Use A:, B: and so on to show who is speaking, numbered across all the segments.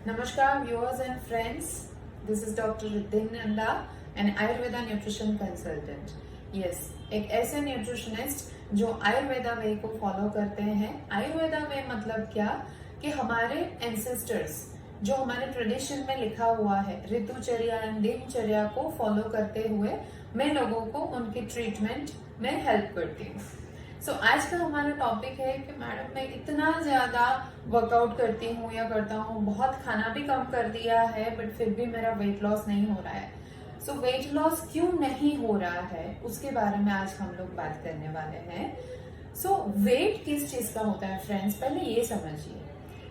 A: Namaskar viewers and friends, this is Dr. Riddhin Nanda, an Ayurveda nutrition consultant. Yes, एक ऐसे nutritionist जो आयुर्वेदा वे को follow करते हैं। आयुर्वेदा वे मतलब क्या कि हमारे एंसेस्टर्स जो हमारे ट्रेडिशन में लिखा हुआ है ऋतुचर्या एंड दिनचर्या को फॉलो करते हुए मैं लोगों को उनकी ट्रीटमेंट में हेल्प करती हूँ। सो आज का हमारा टॉपिक है कि मैडम मैं इतना ज्यादा वर्कआउट करती हूँ या करता हूँ, बहुत खाना भी कम कर दिया है बट फिर भी मेरा वेट लॉस नहीं हो रहा है। सो वेट लॉस क्यों नहीं हो रहा है उसके बारे में आज हम लोग बात करने वाले हैं। सो वेट किस चीज का होता है फ्रेंड्स, पहले ये समझिए।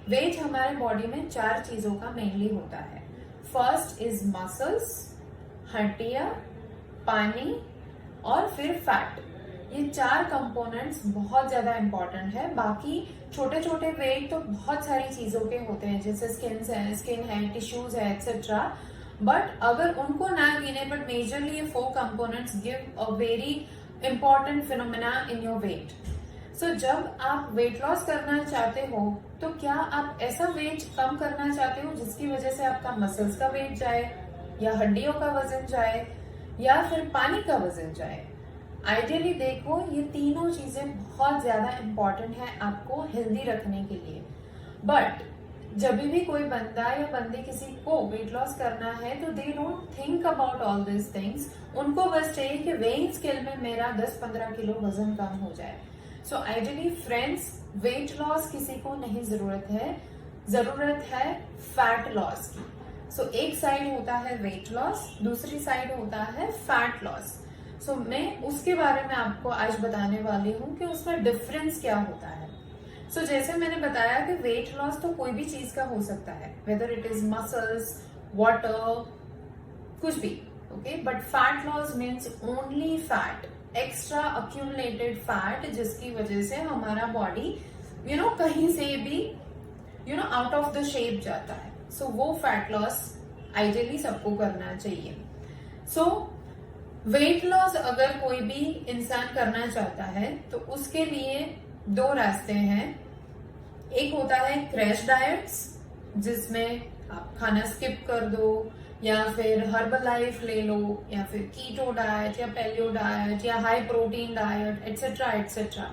A: वेट हमारे बॉडी में 4 चीजों का मेनली होता है। फर्स्ट इज मसल्स, हड्डियां, पानी और फिर फैट। ये 4 कंपोनेंट्स बहुत ज्यादा इंपॉर्टेंट है। बाकी छोटे छोटे वेट तो बहुत सारी चीजों के होते हैं, जैसे स्किन है, टिश्यूज है एक्सेट्रा। बट अगर उनको ना गिने बट मेजरली ये 4 components give a very important phenomena in your weight. So जब आप वेट लॉस करना चाहते हो तो क्या आप ऐसा वेट कम करना चाहते हो जिसकी वजह से आपका मसल्स का वेट जाए या हड्डियों का वजन जाए या फिर पानी का वजन जाए। आइडियली देखो ये तीनों चीजें बहुत ज्यादा इंपॉर्टेंट है आपको हेल्दी रखने के लिए। बट जब भी कोई बंदा या बंदी किसी को वेट लॉस करना है तो they don't think about all this things. उनको बस चाहिए कि वेइंग स्केल में मेरा 10-15 किलो वजन कम हो जाए। So ideally friends, weight loss किसी को नहीं जरूरत है फैट लॉस की। सो एक साइड होता है वेट लॉस, दूसरी साइड होता है फैट लॉस। सो मैं उसके बारे में आपको आज बताने वाली हूँ कि उसमें डिफरेंस क्या होता है। सो जैसे मैंने बताया कि वेट लॉस तो कोई भी चीज का हो सकता है, whether it is muscles, water, कुछ भी, okay. But fat loss means only fat, extra accumulated fat, जिसकी वजह से हमारा बॉडी कहीं से भी आउट ऑफ द शेप जाता है। सो वो फैट लॉस आइडियली सबको करना चाहिए। सो वेट लॉस अगर कोई भी इंसान करना चाहता है तो उसके लिए 2 रास्ते हैं। एक होता है क्रैश डाइट्स, जिसमें आप खाना स्किप कर दो, या फिर हर्बल लाइफ ले लो, या फिर कीटो डाइट या पैलियो डाइट या high protein diet etcetera etcetera.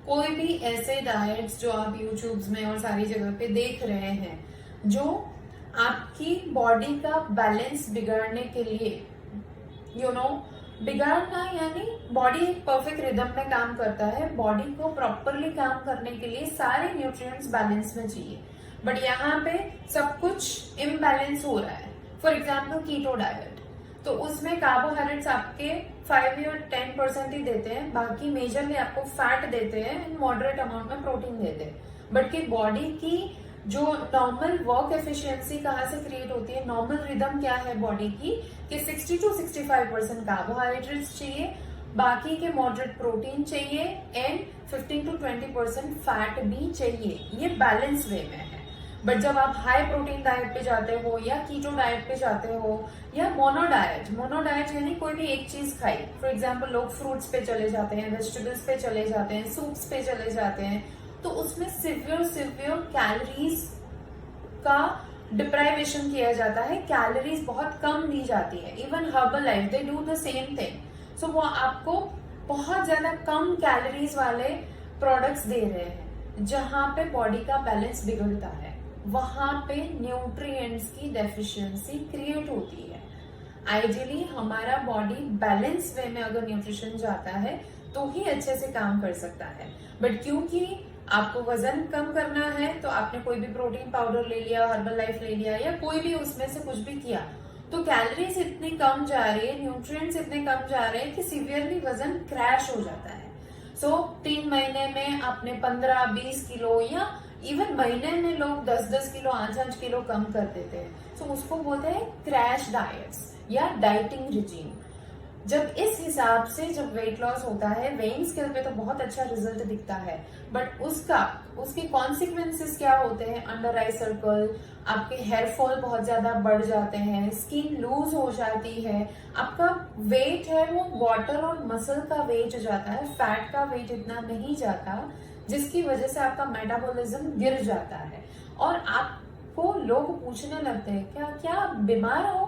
A: कोई भी ऐसे डाइट्स जो आप यूट्यूब में और सारी जगह पे देख रहे हैं जो आपकी बॉडी का बैलेंस बिगाड़ने के लिए बिगाड़ना, यानी बॉडी एक परफेक्ट रिदम में काम करता है। बॉडी को प्रॉपरली काम करने के लिए सारे न्यूट्रिएंट्स बैलेंस में चाहिए, बट यहाँ पे सब कुछ इम्बैलेंस हो रहा है। फॉर एग्जाम्पल कीटो डाइट, तो उसमें कार्बोहाइड्रेट्स आपके 5 या 10% ही देते हैं, बाकी मेजरली आपको फैट देते हैं एंड मॉडरेट अमाउंट में प्रोटीन देते हैं। बट की बॉडी की जो नॉर्मल वर्क एफिशिएंसी कहाँ से क्रिएट होती है, नॉर्मल रिदम क्या है बॉडी की कि 60 to 65% कार्बोहाइड्रेट्स चाहिए, बाकी के मॉडरेट प्रोटीन चाहिए एंड 15 to 20% फैट भी चाहिए। ये बैलेंस वे में है। बट जब आप हाई प्रोटीन डाइट पे जाते हो या कीटो डाइट पे जाते हो या मोनो डाइट यानी कोई भी एक चीज खाई, फॉर एग्जाम्पल लोग फ्रूट्स पे चले जाते हैं, वेजिटेबल्स पे चले जाते हैं, सूप्स पे चले जाते हैं, तो उसमें सिवियर कैलोरीज का डिप्राइवेशन किया जाता है, कैलोरीज बहुत कम दी जाती है। Even Herbalife they do the same thing. So वो आपको बहुत ज्यादा कम कैलोरीज वाले प्रोडक्ट्स दे रहे हैं, जहां पे बॉडी का बैलेंस बिगड़ता है, वहां पे न्यूट्रिएंट्स की डेफिशिएंसी क्रिएट होती है। आइडियली हमारा बॉडी बैलेंस वे में अगर न्यूट्रिशन जाता है तो ही अच्छे से काम कर सकता है। बट क्योंकि आपको वजन कम करना है तो आपने कोई भी प्रोटीन पाउडर ले लिया, हर्बल लाइफ ले लिया या कोई भी उसमें से कुछ भी किया, तो कैलोरीज इतनी कम जा रही है, न्यूट्रिएंट्स इतने कम जा रहे हैं कि सीवियरली वजन क्रैश हो जाता है। सो 3 महीने में आपने 15-20 किलो या इवन महीने में लोग 10-10 किलो 8-8 किलो कम कर देते हैं। सो उसको बोलते हैं क्रैश डाइट्स या डाइटिंग रिजीम। जब इस हिसाब से जब वेट लॉस होता है, वेइंग स्केल पे तो बहुत अच्छा रिजल्ट दिखता है, बट उसके कॉन्सिक्वेंसेस क्या होते हैं, अंडर आई सर्कल, आपके हेयर फॉल बहुत ज्यादा बढ़ जाते हैं, स्किन लूज हो जाती है, आपका वेट है वो वाटर और मसल का वेट जाता है, फैट का वेट इतना नहीं जाता, जिसकी वजह से आपका मेटाबॉलिज्म गिर जाता है और आप आपको लोग पूछने लगते हैं क्या क्या आप बीमार हो,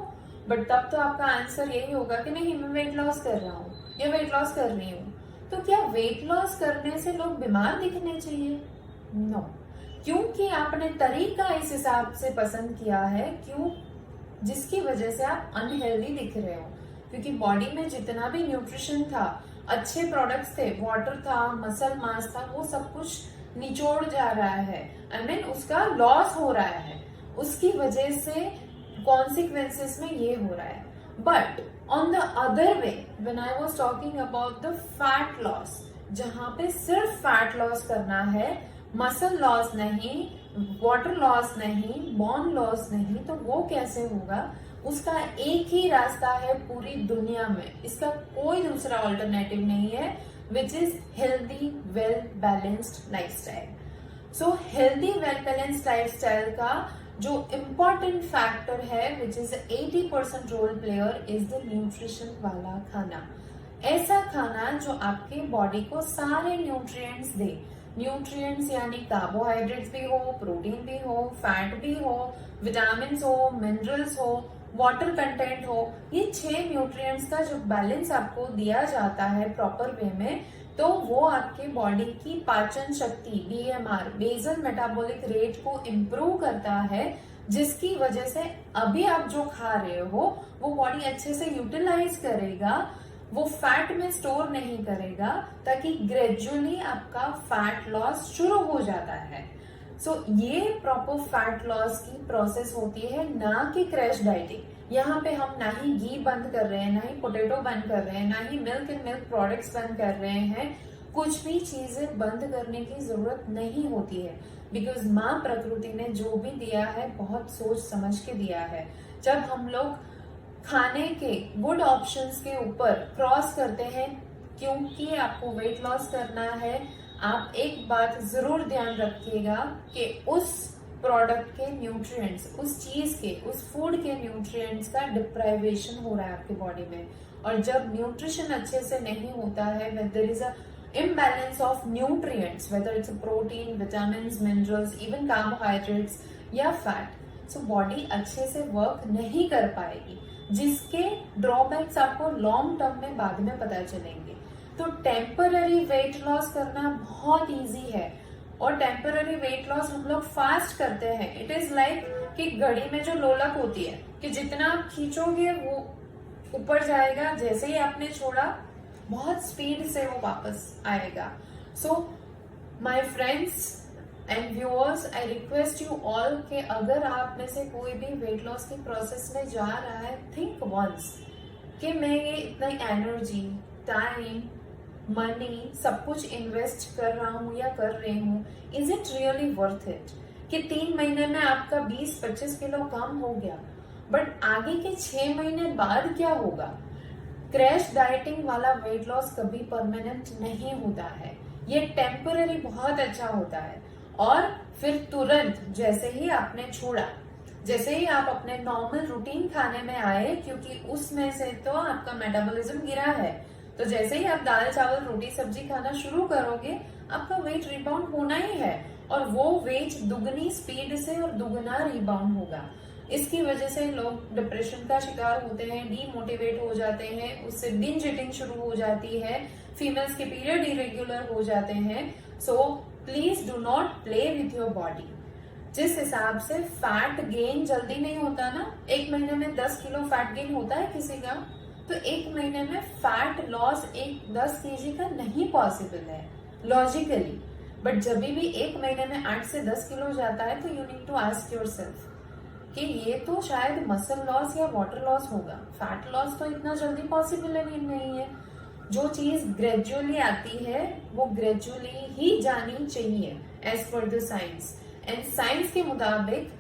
A: बट तब तो आपका आंसर यही होगा कि नहीं मैं वेट लॉस कर रहा हूँ या वेट लॉस कर रही हूँ। तो क्या वेट लॉस करने से लोग बीमार दिखने चाहिए? नो, क्योंकि आपने तरीका इस हिसाब से पसंद किया है क्यों, जिसकी वजह से आप अनहेल्दी दिख रहे हो। क्योंकि बॉडी में जितना भी न्यूट्रिशन था, अच्छे प्रोडक्ट्स थे, वाटर था, मसल मास था, वो सब कुछ निचोड़ जा रहा है। I mean, उसका लॉस हो रहा है, उसकी वजह से कॉन्सिक्वेंसेस में ये हो रहा है। But on the other way, when I was talking about the fat loss, जहां पे सिर्फ फैट लॉस करना है, मसल लॉस नहीं, वाटर लॉस नहीं, बोन लॉस नहीं, तो वो कैसे होगा? उसका एक ही रास्ता है पूरी दुनिया में, इसका कोई दूसरा ऑल्टरनेटिव नहीं है, which is healthy well balanced lifestyle. So healthy well balanced lifestyle का जो इम्पोर्टेंट फैक्टर है, which is 80% role player, is the nutrition वाला खाना। ऐसा खाना जो आपके बॉडी को सारे न्यूट्रिएंट्स दे। न्यूट्रिएंट्स यानी कार्बोहाइड्रेट्स भी हो, प्रोटीन भी हो, फैट भी हो, विटामिन हो, मिनरल्स हो, वाटर कंटेंट हो। ये 6 न्यूट्रिएंट्स का जो बैलेंस आपको दिया जाता है प्रॉपर वे में, तो वो आपके बॉडी की पाचन शक्ति, बीएमआर, बेसल मेटाबॉलिक रेट को इम्प्रूव करता है, जिसकी वजह से अभी आप जो खा रहे हो वो बॉडी अच्छे से यूटिलाइज करेगा, वो फैट में स्टोर नहीं करेगा, ताकि ग्रेजुअली आपका फैट लॉस शुरू हो जाता है। सो ये प्रॉपर फैट लॉस की प्रोसेस होती है, ना कि क्रैश डाइटिंग। यहाँ पे हम ना ही घी बंद कर रहे हैं, ना ही पोटैटो बंद कर रहे हैं, ना ही मिल्क एंड मिल्क प्रोडक्ट्स बंद कर रहे हैं। कुछ भी चीजें बंद करने की जरूरत नहीं होती है, बिकॉज माँ प्रकृति ने जो भी दिया है बहुत सोच समझ के दिया है। जब हम लोग खाने के गुड ऑप्शंस के ऊपर क्रॉस करते हैं, क्योंकि आपको वेट लॉस करना है, आप एक बात जरूर ध्यान रखिएगा कि उस प्रोडक्ट के न्यूट्रिएंट्स, उस चीज के, उस फूड के न्यूट्रिएंट्स का डिप्राइवेशन हो रहा है आपकी बॉडी में। और जब न्यूट्रिशन अच्छे से नहीं होता है, when there is a imbalance of nutrients, whether it's a protein, vitamins, minerals, even carbohydrates या फैट, so बॉडी अच्छे से वर्क नहीं कर पाएगी, जिसके ड्रॉबैक्स आपको लॉन्ग टर्म में बाद में पता चलेंगे। तो टेम्पररी वेट लॉस करना बहुत इजी है, और टेम्पररी वेट लॉस हम लोग फास्ट करते हैं। इट इज लाइक कि घड़ी में जो लोलक होती है कि जितना आप खींचोगे वो ऊपर जाएगा, जैसे ही आपने छोड़ा बहुत स्पीड से वो वापस आएगा। So my friends and viewers, I request you all कि अगर आप में से कोई भी वेट लॉस की प्रोसेस में जा रहा है, थिंक वंस कि मैं ये इतना एनर्जी, टाइम, मनी सब कुछ इन्वेस्ट कर रहा हूँ या कर रही हूँ, is it really worth it? कि 3 महीने में आपका 20-25 किलो कम हो गया, बट आगे के 6 महीने बाद क्या होगा? क्रैश डाइटिंग वाला वेट लॉस कभी परमानेंट नहीं होता है, ये टेम्पररी बहुत अच्छा होता है। और फिर तुरंत जैसे ही आपने छोड़ा, जैसे ही आप अपने नॉर्मल रूटीन खाने में आए, क्योंकि उसमें से तो आपका मेटाबॉलिज्म गिरा है, तो जैसे ही आप दाल चावल रोटी सब्जी खाना शुरू करोगे, आपका वेट रिबाउंड होना ही है, और वो वेट दुगनी स्पीड से और दुगना रिबाउंड होगा। इसकी वजह से लोग डिप्रेशन का शिकार होते हैं, डीमोटिवेट हो जाते हैं, उससे बिंज ईटिंग शुरू हो जाती है, फीमेल्स के पीरियड इरेगुलर हो जाते हैं। So please do not play with your body. जिस हिसाब से फैट गेन जल्दी नहीं होता ना, 1 महीने में 10 किलो फैट गेन होता है किसी का, तो 1 महीने में फैट लॉस 10 केजी का नहीं पॉसिबल है लॉजिकली। बट जब भी 1 महीने में 8 से 10 किलो जाता है, तो you need to ask yourself कि ये तो शायद मसल लॉस या वाटर लॉस होगा, फैट लॉस तो इतना जल्दी पॉसिबल नहीं है। जो चीज ग्रेजुअली आती है वो ग्रेजुअली ही जानी चाहिए as per the science. And science के मुताबिक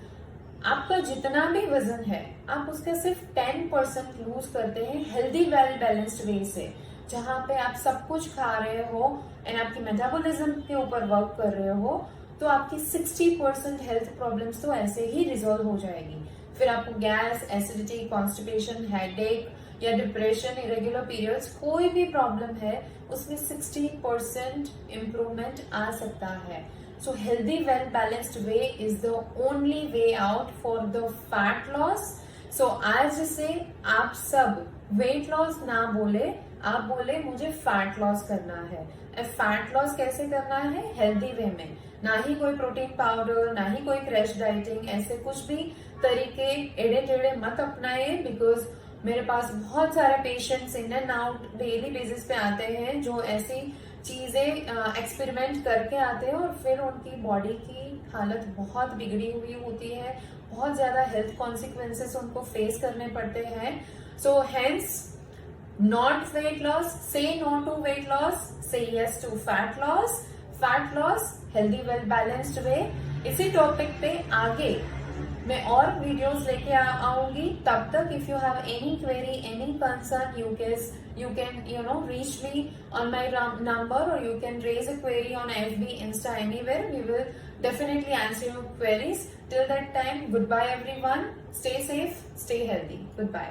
A: आपका जितना भी वजन है, आप उसका सिर्फ 10% लूज करते हैं हेल्दी वेल बैलेंस्ड वे से, जहां पे आप सब कुछ खा रहे हो एंड आपकी मेटाबॉलिज्म के ऊपर वर्क कर रहे हो, तो आपकी 60% हेल्थ प्रॉब्लम्स तो ऐसे ही रिजॉल्व हो जाएगी। फिर आपको गैस, एसिडिटी, कॉन्स्टिपेशन, हेडेक या डिप्रेशन, इरेगुलर पीरियड्स, कोई भी प्रॉब्लम है, उसमें 60% इम्प्रूवमेंट आ सकता है। So healthy, well balanced way is the only way out for the fat loss. So आज से आप सब weight loss ना बोले, आप बोले मुझे फैट लॉस करना है. फैट लॉस कैसे करना है? हेल्दी वे में. ना ही कोई प्रोटीन पाउडर, ना ही कोई क्रैश डाइटिंग, ऐसे कुछ भी तरीके एड़े टेढ़े मत अपनाए. बिकॉज मेरे पास बहुत सारे patients in and out daily basis पे आते हैं जो ऐसी चीजें एक्सपेरिमेंट करके आते हैं और फिर उनकी बॉडी की हालत बहुत बिगड़ी हुई होती है. बहुत ज्यादा हेल्थ कॉन्सिक्वेंसेस उनको फेस करने पड़ते हैं. So hence not weight loss, say no to weight loss, say yes to fat loss. Fat loss healthy well balanced way. इसी टॉपिक पे आगे मैं और वीडियोस लेके आऊंगी. तब तक if you have any query, any concern, you can reach me on my number, or you can raise a query on FB, Insta, anywhere. We will definitely answer your queries. Till that time, goodbye everyone. Stay safe, stay healthy. Goodbye.